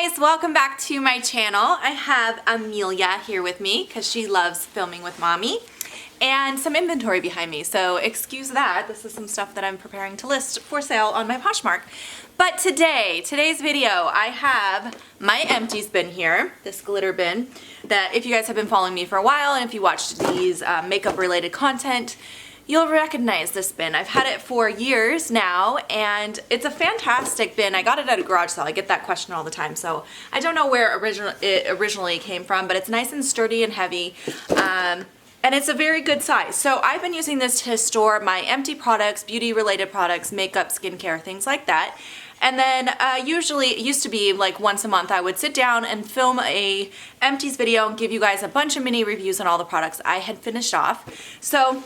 guys, welcome back to my channel. I have Amelia here with me because she loves filming with mommy, and some inventory behind me, so excuse that. This is some stuff that I'm preparing to list for sale on my Poshmark. But today's video, I have my Empties bin here, this glitter bin, that if you guys have been following me for a while and if you watched these makeup related content, you'll recognize this bin. I've had it for years now, and it's a fantastic bin. I got it at a garage sale. I get that question all the time, so I don't know where it originally came from, but it's nice and sturdy and heavy, and it's a very good size. So I've been using this to store my empty products, beauty-related products, makeup, skincare, things like that. And then usually, it used to be like once a month, I would sit down and film a Empties video and give you guys a bunch of mini reviews on all the products I had finished off. So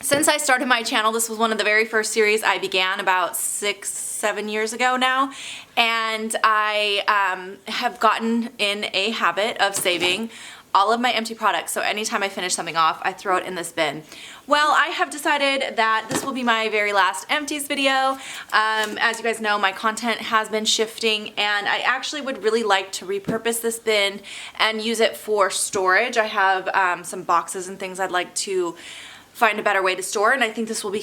since I started my channel, this was one of the very first series I began about 6-7 years ago now, and I have gotten in a habit of saving all of my empty products. So anytime I finish something off, I throw it in this bin. Well, I have decided that this will be my very last Empties video. As you guys know, my content has been shifting, and I actually would really like to repurpose this bin and use it for storage. I have some boxes and things I'd like to find a better way to store, and I think this will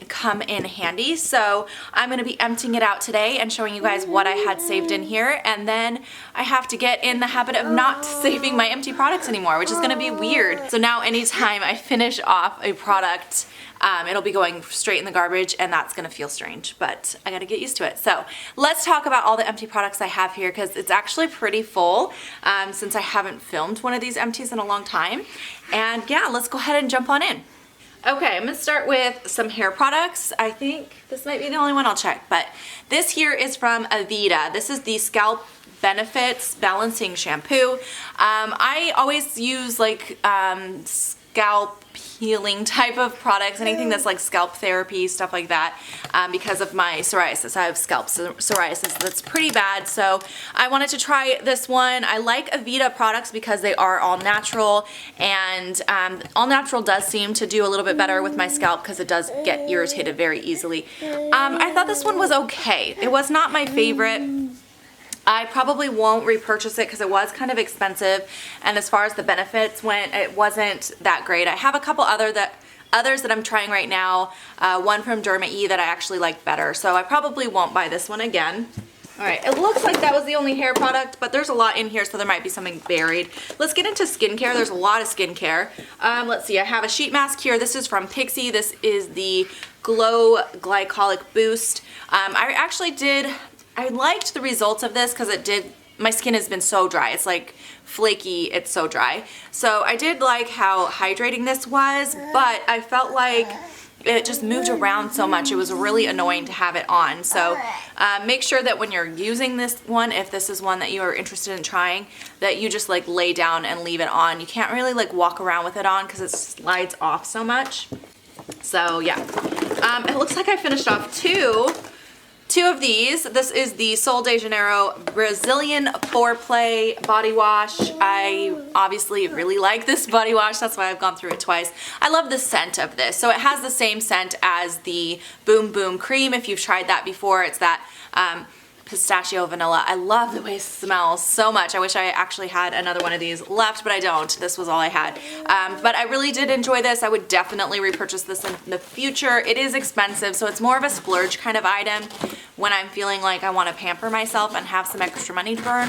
come in handy. So I'm going to be emptying it out today and showing you guys what I had saved in here, and then I have to get in the habit of not saving my empty products anymore, which is going to be weird. So now anytime I finish off a product, it'll be going straight in the garbage, and that's going to feel strange, but I got to get used to it. So let's talk about all the empty products I have here, because it's actually pretty full since I haven't filmed one of these empties in a long time. And yeah, let's go ahead and jump on in. Okay, I'm going to start with some hair products. I think this might be the only one I'll check, but this here is from Aveda. This is the Scalp Benefits Balancing Shampoo. I always use like scalp healing type of products, anything that's like scalp therapy, stuff like that, because of my psoriasis. I have scalp psoriasis that's pretty bad, so I wanted to try this one. I like Aveda products because they are all natural, and all natural does seem to do a little bit better with my scalp because it does get irritated very easily. I thought this one was okay. It was not my favorite. I probably won't repurchase it because it was kind of expensive, and as far as the benefits went, it wasn't that great. I have a couple others that I'm trying right now, one from Derma that I actually like better, so I probably won't buy this one again. Alright, it looks like that was the only hair product, but there's a lot in here, so there might be something buried. Let's get into skincare. There's a lot of skincare. Let's see, I have a sheet mask here. This is from Pixi. This is the Glow Glycolic Boost. I liked the results of this because my skin has been so dry. It's like flaky, it's so dry. So I did like how hydrating this was, but I felt like it just moved around so much. It was really annoying to have it on. So make sure that when you're using this one, if this is one that you are interested in trying, that you just like lay down and leave it on. You can't really like walk around with it on because it slides off so much. So yeah, it looks like I finished off two of these. This is the Sol de Janeiro Brazilian Foreplay body wash. I obviously really like this body wash. That's why I've gone through it twice. I love the scent of this. So it has the same scent as the Boom Boom Cream. If you've tried that before, it's that pistachio vanilla. I love the way it smells so much. I wish I actually had another one of these left, but I don't. This was all I had. But I really did enjoy this. I would definitely repurchase this in the future. It is expensive, so it's more of a splurge kind of item when I'm feeling like I want to pamper myself and have some extra money to burn,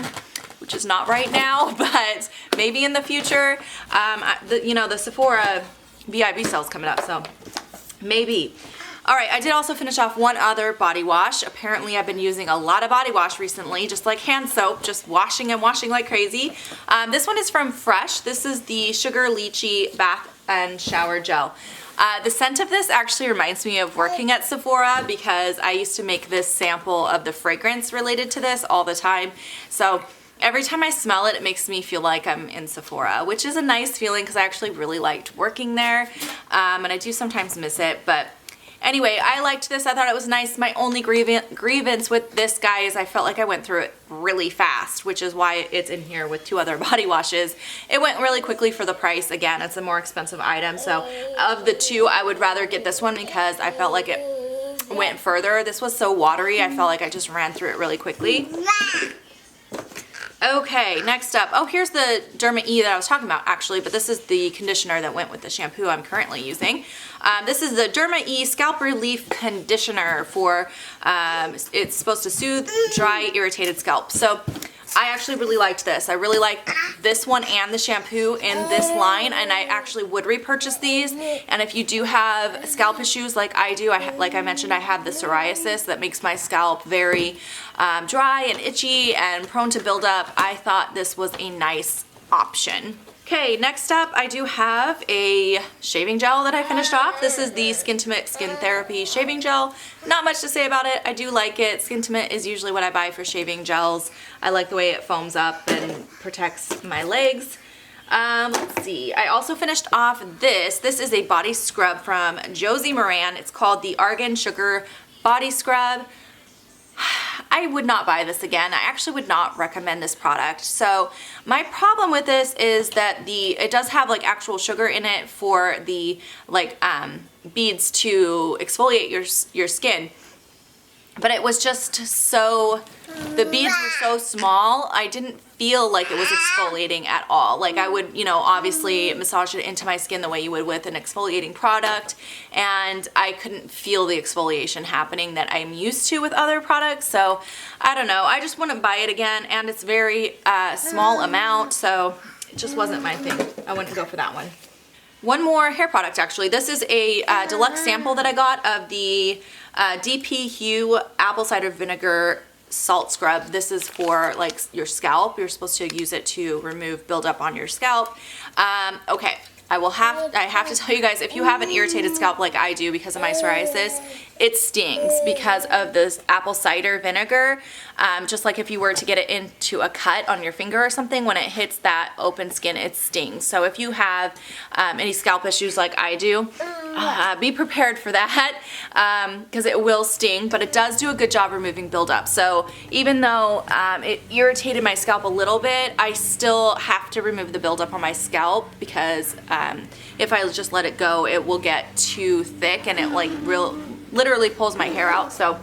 which is not right now, but maybe in the future. The Sephora VIB sale's coming up, so maybe. Alright, I did also finish off one other body wash. Apparently I've been using a lot of body wash recently, just like hand soap, just washing and washing like crazy. This one is from Fresh. This is the Sugar Lychee Bath and Shower Gel. The scent of this actually reminds me of working at Sephora because I used to make this sample of the fragrance related to this all the time. So every time I smell it, it makes me feel like I'm in Sephora, which is a nice feeling because I actually really liked working there. And I do sometimes miss it, but anyway, I liked this. I thought it was nice. My only grievance with this, guy, is I felt like I went through it really fast, which is why it's in here with two other body washes. It went really quickly for the price. Again, it's a more expensive item. So of the two, I would rather get this one because I felt like it went further. This was so watery. I felt like I just ran through it really quickly. Okay, next up, oh, here's the Derma E that I was talking about actually, but this is the conditioner that went with the shampoo I'm currently using. This is the Derma E Scalp Relief Conditioner for, it's supposed to soothe dry, irritated scalp. So I actually really liked this. I really liked this one and the shampoo in this line, and I actually would repurchase these. And if you do have scalp issues like I do, like I mentioned, I have the psoriasis that makes my scalp very dry and itchy and prone to buildup. I thought this was a nice option. Okay, next up I do have a shaving gel that I finished off. This is the Skintimate Skin Therapy Shaving Gel. Not much to say about it. I do like it. Skintimate is usually what I buy for shaving gels. I like the way it foams up and protects my legs. Let's see. I also finished off this. This is a body scrub from Josie Maran. It's called the Argan Sugar Body Scrub. I would not buy this again. I actually would not recommend this product. So my problem with this is that it does have like actual sugar in it for the like beads to exfoliate your skin. But it was just so, the beads were so small, I didn't feel like it was exfoliating at all. Like I would, you know, obviously massage it into my skin the way you would with an exfoliating product, and I couldn't feel the exfoliation happening that I'm used to with other products. So I don't know, I just wouldn't buy it again, and it's very small amount, so it just wasn't my thing. I wouldn't go for that one. One more hair product actually. This is a deluxe sample that I got of the BKDVU apple cider vinegar salt scrub. This is for like your scalp. You're supposed to use it to remove buildup on your scalp. Okay, I have to tell you guys, if you have an irritated scalp like I do because of my psoriasis, it stings because of this apple cider vinegar. Just like if you were to get it into a cut on your finger or something, when it hits that open skin, it stings. So if you have any scalp issues like I do, be prepared for that because it will sting, but it does do a good job removing buildup. So even though it irritated my scalp a little bit, I still have to remove the buildup on my scalp because if I just let it go, it will get too thick and it like literally pulls my hair out. So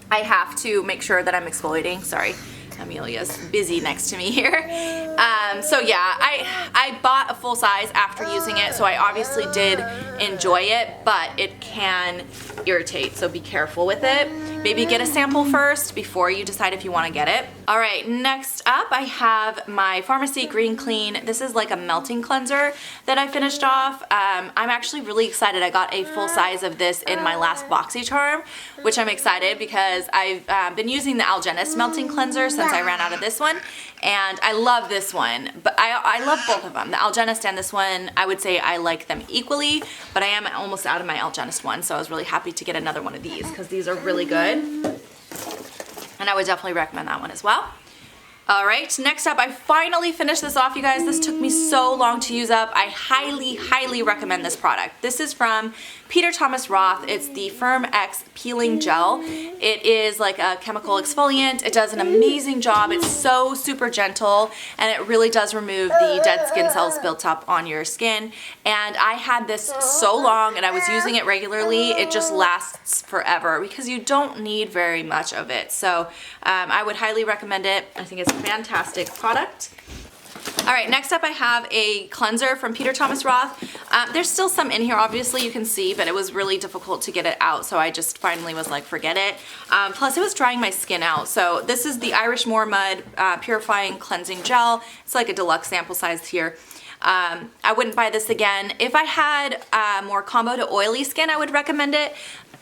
I have to make sure that I'm exfoliating. Sorry, Amelia's busy next to me here. So yeah, I bought a full size after using it, so I obviously did enjoy it, but it can irritate, so be careful with it. Maybe get a sample first before you decide if you want to get it. All right, next up I have my Pharmacy Green Clean. This is like a melting cleanser that I finished off. I'm actually really excited. I got a full size of this in my last BoxyCharm, which I'm excited because I've been using the Algenist melting cleanser since I ran out of this one, and I love this one, but I love both of them. The Algenist and this one, I would say I like them equally, but I am almost out of my Algenist one, so I was really happy to get another one of these because these are really good. And I would definitely recommend that one as well. All right, next up, I finally finished this off, you guys. This took me so long to use up. I highly, highly recommend this product. This is from Peter Thomas Roth. It's the Firm X Peeling Gel. It is like a chemical exfoliant. It does an amazing job. It's so super gentle, and it really does remove the dead skin cells built up on your skin. And I had this so long, and I was using it regularly. It just lasts forever because you don't need very much of it. So I would highly recommend it. I think it's a fantastic product. All right, next up I have a cleanser from Peter Thomas Roth. There's still some in here, obviously you can see, but it was really difficult to get it out, so I just finally was like, forget it. Plus it was drying my skin out. So this is the Irish Moor Mud Purifying Cleansing Gel. It's like a deluxe sample size here. I wouldn't buy this again. If I had more combo to oily skin, I would recommend it.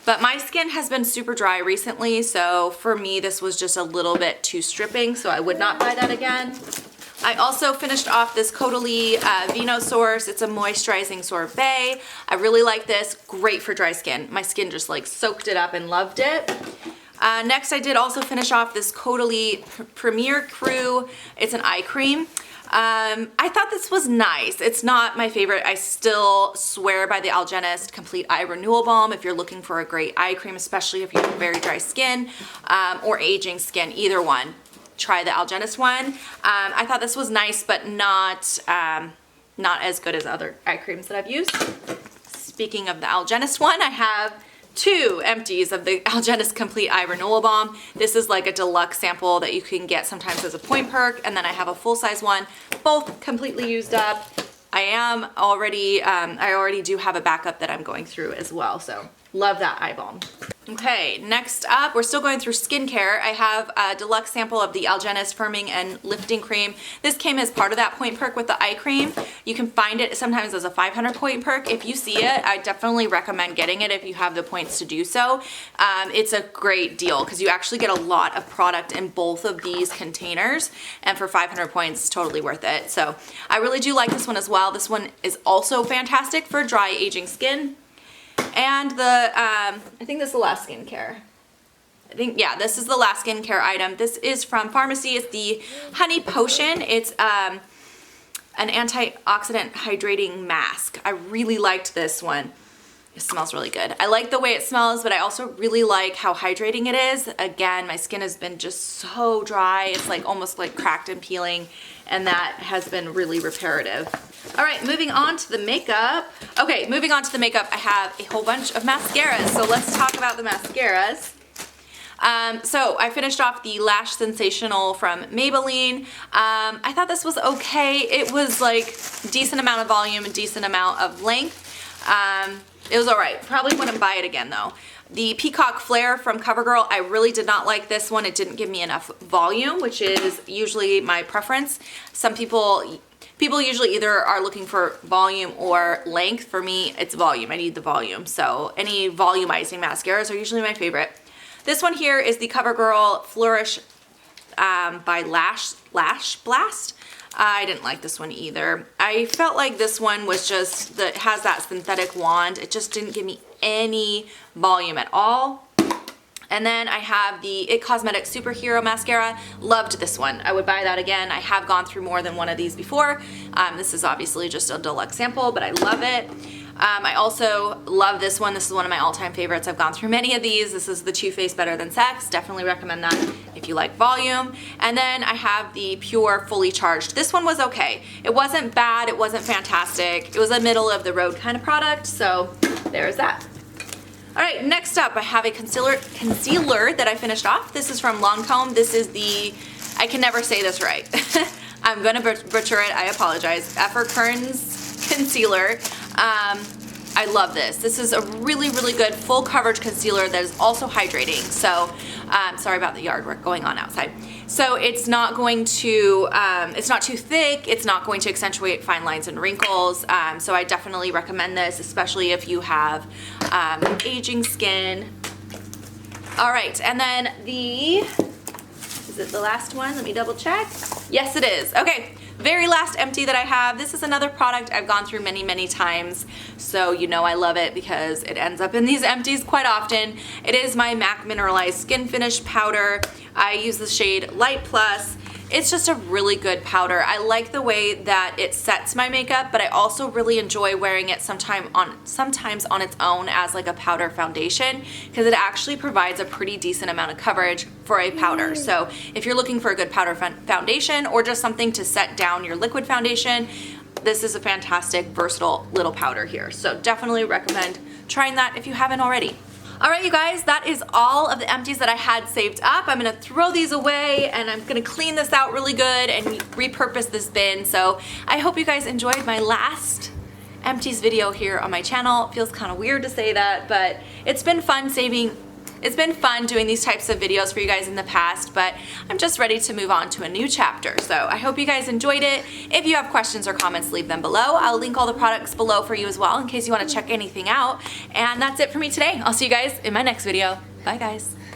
But my skin has been super dry recently, so for me this was just a little bit too stripping, so I would not buy that again. I also finished off this Caudalie Vino Source. It's a moisturizing sorbet. I really like this. Great for dry skin. My skin just like soaked it up and loved it. Next I did also finish off this Caudalie Premier Crew. It's an eye cream. I thought this was nice. It's not my favorite. I still swear by the Algenist Complete Eye Renewal Balm if you're looking for a great eye cream, especially if you have very dry skin or aging skin, either one. Try the Algenist one. I thought this was nice, but not as good as other eye creams that I've used. Speaking of the Algenist one, I have 2 empties of the Algenist Complete Eye Renewal Balm. This is like a deluxe sample that you can get sometimes as a point perk, and then I have a full-size one, both completely used up. I already do have a backup that I'm going through as well, so love that eye balm. Okay, next up, we're still going through skincare. I have a deluxe sample of the Algenist Firming and Lifting Cream. This came as part of that point perk with the eye cream. You can find it sometimes as a 500 point perk. If you see it, I definitely recommend getting it if you have the points to do so. It's a great deal because you actually get a lot of product in both of these containers, and for 500 points, totally worth it. So I really do like this one as well. This one is also fantastic for dry aging skin. And I think this is the last skincare. Yeah, this is the last skincare item. This is from Pharmacy. It's the Honey Potion. It's an antioxidant hydrating mask. I really liked this one. It smells really good. I like the way it smells, but I also really like how hydrating it is. Again, my skin has been just so dry. It's like almost like cracked and peeling, and that has been really reparative. All right, moving on to the makeup. Okay, moving on to the makeup, I have a whole bunch of mascaras. So let's talk about the mascaras. So I finished off the Lash Sensational from Maybelline. I thought this was okay. It was like decent amount of volume and decent amount of length. It was all right. Probably wouldn't buy it again though. The Peacock Flare from CoverGirl, I really did not like this one. It didn't give me enough volume, which is usually my preference. Some people usually either are looking for volume or length. For me, it's volume. I need the volume. So any volumizing mascaras are usually my favorite. This one here is the CoverGirl Flourish by Lash Blast. I didn't like this one either. I felt like this one was just, that has that synthetic wand. It just didn't give me any volume at all. And then I have the IT Cosmetics Superhero Mascara. Loved this one. I would buy that again. I have gone through more than one of these before. This is obviously just a deluxe sample, but I love it. I also love this one. This is one of my all-time favorites. I've gone through many of these. This is the Too Faced Better Than Sex. Definitely recommend that if you like volume. And then I have the Pure Fully Charged. This one was okay. It wasn't bad. It wasn't fantastic. It was a middle of the road kind of product. So there's that. All right, next up, I have a concealer that I finished off. This is from Lancome. This is the, I can never say this right. I'm gonna butcher it, I apologize. Efferkern's concealer. I love this. This is a really, really good full coverage concealer that is also hydrating. So, sorry about the yard work going on outside. So it's not going to, it's not too thick. It's not going to accentuate fine lines and wrinkles. So I definitely recommend this, especially if you have aging skin. All right, and then is it the last one? Let me double check. Yes, it is. Okay. Very last empty that I have. This is another product I've gone through many, many times. So you know I love it because it ends up in these empties quite often. It is my MAC Mineralize Skinfinish powder. I use the shade Light Plus. It's just a really good powder. I like the way that it sets my makeup, but I also really enjoy wearing it sometimes on its own as like a powder foundation, because it actually provides a pretty decent amount of coverage for a powder. So if you're looking for a good powder foundation or just something to set down your liquid foundation, this is a fantastic, versatile little powder here. So definitely recommend trying that if you haven't already. All right, you guys, that is all of the empties that I had saved up. I'm gonna throw these away and I'm gonna clean this out really good and repurpose this bin. So I hope you guys enjoyed my last empties video here on my channel. It feels kind of weird to say that, but it's been fun doing these types of videos for you guys in the past, but I'm just ready to move on to a new chapter. So I hope you guys enjoyed it. If you have questions or comments, leave them below. I'll link all the products below for you as well in case you want to check anything out. And that's it for me today. I'll see you guys in my next video. Bye guys.